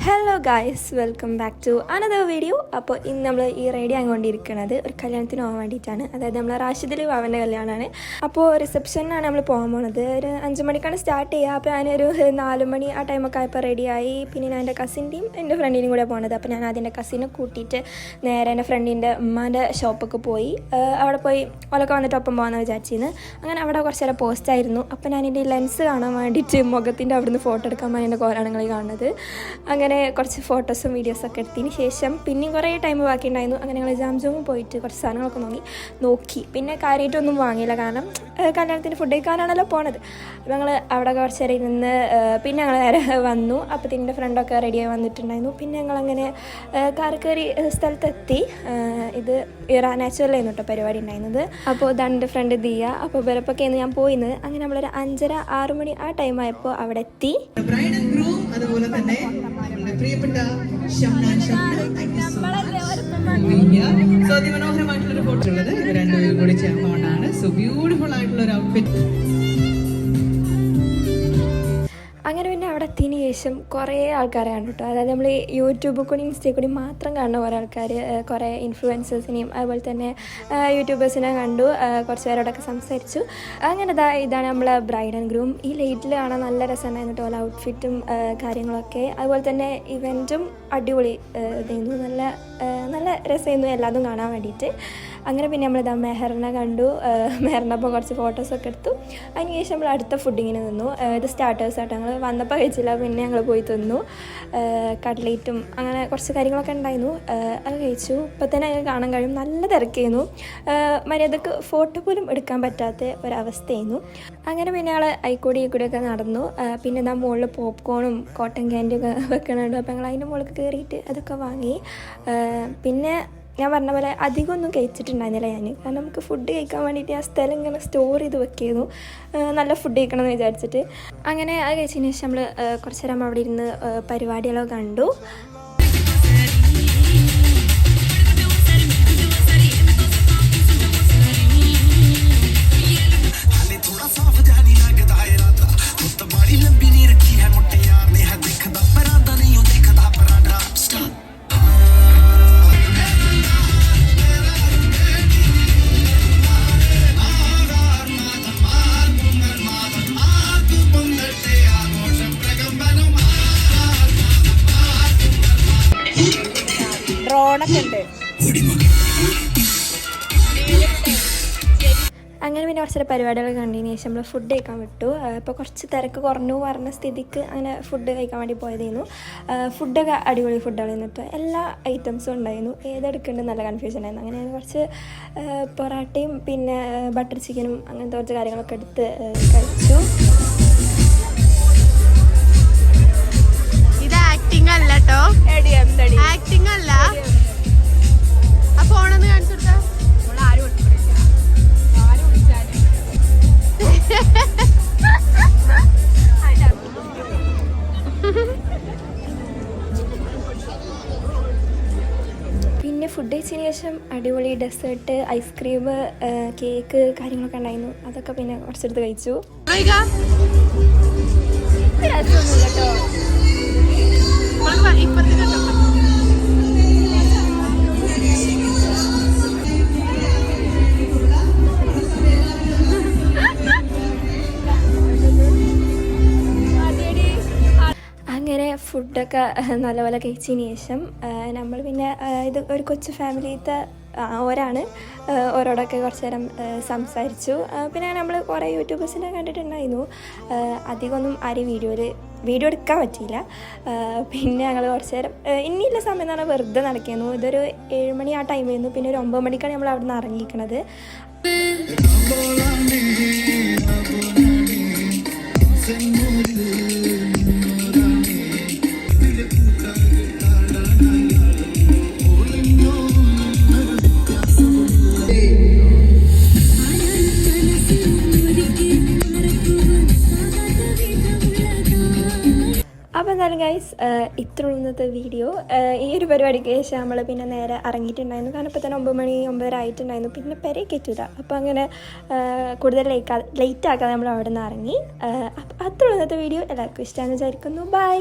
Hello guys, welcome back to another video. അപ്പോൾ ഇന്ന് നമ്മൾ ഈ റെഡി ആയിക്കൊണ്ടിരിക്കുന്നത് ഒരു കല്യാണത്തിന് പോകാൻ വേണ്ടിയിട്ടാണ്. അതായത് നമ്മൾ റാഷിദിൽ അവൻ്റെ കല്യാണമാണ്. അപ്പോൾ റിസപ്ഷനാണ് നമ്മൾ പോകാൻ പോണത്. ഒരു 5 മണിക്കാണ് സ്റ്റാർട്ട് ചെയ്യുക. അപ്പോൾ ഞാനൊരു 4 മണി ആ ടൈമൊക്കെ ആയപ്പോൾ റെഡിയായി. പിന്നെ ഞാൻ എൻ്റെ കസിൻ്റെയും എൻ്റെ ഫ്രണ്ടിൻ്റെയും കൂടെ പോണത്. അപ്പോൾ ഞാൻ ആദ്യം എൻ്റെ കസിനെ കൂട്ടിയിട്ട് നേരെ എൻ്റെ ഫ്രണ്ടിൻ്റെ ഉമ്മാൻ്റെ ഷോപ്പൊക്കെ പോയി. അവിടെ പോയി ഓലൊക്കെ വന്നിട്ട് ഒപ്പം പോകാമെന്ന് വിചാരിച്ചിരുന്നു. അങ്ങനെ അവിടെ കുറച്ച് നേരം പോസ്റ്റായിരുന്നു. അപ്പോൾ ഞാൻ എൻ്റെ ലെൻസ് കാണാൻ വേണ്ടിയിട്ട് മുഖത്തിൻ്റെ അവിടുന്ന് ഫോട്ടോ എടുക്കാൻ വേണ്ടി എൻ്റെ കോലാണങ്ങൾ കാണുന്നത്. അങ്ങനെ കുറച്ച് ഫോട്ടോസും വീഡിയോസൊക്കെ എടുത്തതിന് ശേഷം പിന്നെയും കുറേ ടൈം ബാക്കി ഉണ്ടായിരുന്നു. അങ്ങനെ ഞങ്ങൾ ജാംജോമും പോയിട്ട് കുറച്ച് സാധനങ്ങളൊക്കെ നോക്കി. പിന്നെ കാര്യമായിട്ടൊന്നും വാങ്ങിയില്ല, കാരണം കല്യാണത്തിന് ഫുഡ് കഴിക്കാനാണല്ലോ പോണത്. അപ്പോൾ ഞങ്ങൾ അവിടെ കുറച്ച് നേരം ഇരുന്ന് പിന്നെ ഞങ്ങൾ നേരെ വന്നു. അപ്പോൾ എൻ്റെ ഫ്രണ്ടൊക്കെ റെഡിയായി വന്നിട്ടുണ്ടായിരുന്നു. പിന്നെ ഞങ്ങളങ്ങനെ കാർ കയറി സ്ഥലത്തെത്തി. ഇത് നാച്ചുറലായിരുന്നു കേട്ടോ പരിപാടി ഉണ്ടായിരുന്നത്. അപ്പോൾ ഇതാണ് എൻ്റെ ഫ്രണ്ട് ദിയ. അപ്പോൾ ബലപ്പൊക്കെയാണ് ഞാൻ പോയിരുന്നത്. അങ്ങനെ നമ്മളൊരു 5:30-6 മണി ആ ടൈം ആയപ്പോൾ അവിടെ എത്തി. അതുപോലെ തന്നെ പ്രിയപ്പെട്ട അതിമനോഹരമായിട്ടുള്ളൊരു ഫോട്ടോ ഉള്ളത് രണ്ടുപേരും കൂടി ചേർന്നുകൊണ്ടാണ്. സോ ബ്യൂട്ടിഫുൾ ആയിട്ടുള്ള ഒരു ഔട്ട്ഫിറ്റ്. അങ്ങനെ പിന്നെ അവിടെ എത്തിയതിന് ശേഷം കുറേ ആൾക്കാരെ കണ്ടു കേട്ടോ. അതായത് നമ്മൾ യൂട്യൂബിൽ കൂടി ഇൻസ്റ്റയിൽ കൂടി മാത്രം കാണുന്ന കുറേ ആൾക്കാർ, കുറേ ഇൻഫ്ലുവൻസേഴ്സിനെയും അതുപോലെ തന്നെ യൂട്യൂബേഴ്സിനെ കണ്ടു. കുറച്ച് പേരോടൊക്കെ സംസാരിച്ചു. അങ്ങനെ ഇതാണ് നമ്മളെ ബ്രൈഡ് ആൻഡ് ഗ്രൂം. ഈ ലൈറ്റിൽ കാണാൻ നല്ല രസമുണ്ടായിരുന്നു കേട്ടോ, ഔട്ട്ഫിറ്റും കാര്യങ്ങളൊക്കെ. അതുപോലെ തന്നെ ഇവൻറ്റും അടിപൊളി ഇതായിരുന്നു, നല്ല രസമായിരുന്നു എല്ലാതും കാണാൻ വേണ്ടിയിട്ട്. അങ്ങനെ പിന്നെ നമ്മളിതാ മെഹറിനെ കണ്ടു. മെഹറിൻ്റെ ഒപ്പം കുറച്ച് ഫോട്ടോസൊക്കെ എടുത്തു. അതിന് ശേഷം നമ്മൾ അടുത്ത ഫുഡിങ്ങിന് നിന്നു. ഇത് സ്റ്റാർട്ടേഴ്സ് ആയിട്ട് ഞങ്ങൾ വന്നപ്പോൾ കഴിച്ചില്ല, പിന്നെ ഞങ്ങൾ പോയി തിന്നു. കട്ട്ലേറ്റും അങ്ങനെ കുറച്ച് കാര്യങ്ങളൊക്കെ ഉണ്ടായിരുന്നു, അത് കഴിച്ചു. ഇപ്പം തന്നെ ഞങ്ങൾക്ക് കാണാൻ കഴിയും, നല്ല തിരക്കായിരുന്നു. മര്യാദക്ക് ഫോട്ടോ പോലും എടുക്കാൻ പറ്റാത്ത ഒരവസ്ഥയായിരുന്നു. അങ്ങനെ പിന്നെ ഞങ്ങൾ കൂടിയൊക്കെ നടന്നു. പിന്നെ എന്താ മുകളിൽ പോപ്കോണും കോട്ടൺ ക്യാൻഡിയൊക്കെ വെക്കണുണ്ട്. അപ്പോൾ ഞങ്ങൾ അതിൻ്റെ മുകളിൽ കയറിയിട്ട് അതൊക്കെ വാങ്ങി. പിന്നെ ഞാൻ പറഞ്ഞ പോലെ അധികമൊന്നും കഴിച്ചിട്ടുണ്ടായിരുന്നില്ല ഞാൻ, കാരണം നമുക്ക് ഫുഡ് കഴിക്കാൻ വേണ്ടിയിട്ട് ആ സ്ഥലം ഇങ്ങനെ സ്റ്റോർ ചെയ്ത് വെക്കുന്നു, നല്ല ഫുഡ് കഴിക്കണം എന്ന് വിചാരിച്ചിട്ട്. അങ്ങനെ അത് കഴിച്ചതിന് ശേഷം നമ്മൾ കുറച്ച് നേരം അവിടെ ഇരുന്ന് പരിപാടികളൊക്കെ കണ്ടു. അങ്ങനെ പിന്നെ കുറച്ച് പരിപാടികൾ കണ്ടതിന് ശേഷം നമ്മൾ ഫുഡ് കഴിക്കാൻ വിട്ടു. ഇപ്പോൾ കുറച്ച് തിരക്ക് കുറഞ്ഞു പറഞ്ഞ സ്ഥിതിക്ക് അങ്ങനെ ഫുഡ് കഴിക്കാൻ വേണ്ടി പോയതായിരുന്നു. ഫുഡൊക്കെ അടിപൊളി ഫുഡുകളായിരുന്നു കേട്ടോ, എല്ലാ ഐറ്റംസും ഉണ്ടായിരുന്നു. ഏതെടുക്കേണ്ടത് നല്ല കൺഫ്യൂഷൻ ആയിരുന്നു. അങ്ങനെ ഞാൻ കുറച്ച് പൊറാട്ടയും പിന്നെ ബട്ടർ ചിക്കനും അങ്ങനത്തെ കുറച്ച് കാര്യങ്ങളൊക്കെ എടുത്ത് കഴിച്ചു. ഇത് ആക്ടിങ് അല്ല കേട്ടോ, ആക്ടിങ് അല്ല. ആ ഫോണൊന്ന് കാണിച്ചു കൊടുത്താ. പിന്നെ ഫുഡ് കഴിച്ചതിന് ശേഷം അടിപൊളി ഡെസേർട്ട്, ഐസ്ക്രീം, കേക്ക് കാര്യങ്ങളൊക്കെ ഉണ്ടായിരുന്നു. അതൊക്കെ പിന്നെ കുറച്ചെടുത്ത് കഴിച്ചു. അങ്ങനെ ഫുഡൊക്കെ നല്ലപോലെ കഴിച്ചതിന് ശേഷം നമ്മൾ പിന്നെ ഇത് ഒരു കൊച്ചു ഫാമിലിത്തെ ഓരോടൊക്കെ കുറച്ച് നേരം സംസാരിച്ചു. പിന്നെ നമ്മൾ കുറേ യൂട്യൂബേഴ്സിനെ കണ്ടിട്ടുണ്ടായിരുന്നു. അധികമൊന്നും ആരും വീഡിയോ എടുക്കാൻ പറ്റിയില്ല. പിന്നെ ഞങ്ങൾ കുറച്ച് നേരം ഇനിയുള്ള സമയം എന്ന് പറഞ്ഞാൽ വെറുതെ നടക്കുന്നു. ഇതൊരു 7 മണി ആ ടൈമായിരുന്നു. പിന്നെ ഒരു 9 മണിക്കാണ് നമ്മൾ അവിടെ നിന്ന് ഇറങ്ങിയിരിക്കണത്. അപ്പോൾ എന്തായാലും ഗൈസ് ഇത്ര ഇന്നത്തെ വീഡിയോ. ഈ ഒരു പരിപാടിക്ക് ശേഷം നമ്മൾ പിന്നെ നേരെ ഇറങ്ങിയിട്ടുണ്ടായിരുന്നു. കാരണം ഇപ്പോൾ തന്നെ 9 മണി 9:30 ആയിട്ടുണ്ടായിരുന്നു. പിന്നെ പെരേ കയറ്റൂല. അപ്പോൾ അങ്ങനെ കൂടുതൽ ലേറ്റ് ആക്കാതെ നമ്മൾ അവിടെ നിന്ന് ഇറങ്ങി. അപ്പോൾ അത്ര ഇന്നത്തെ വീഡിയോ എല്ലാവർക്കും ഇഷ്ടമാണെന്ന് വിചാരിക്കുന്നു. ബൈ.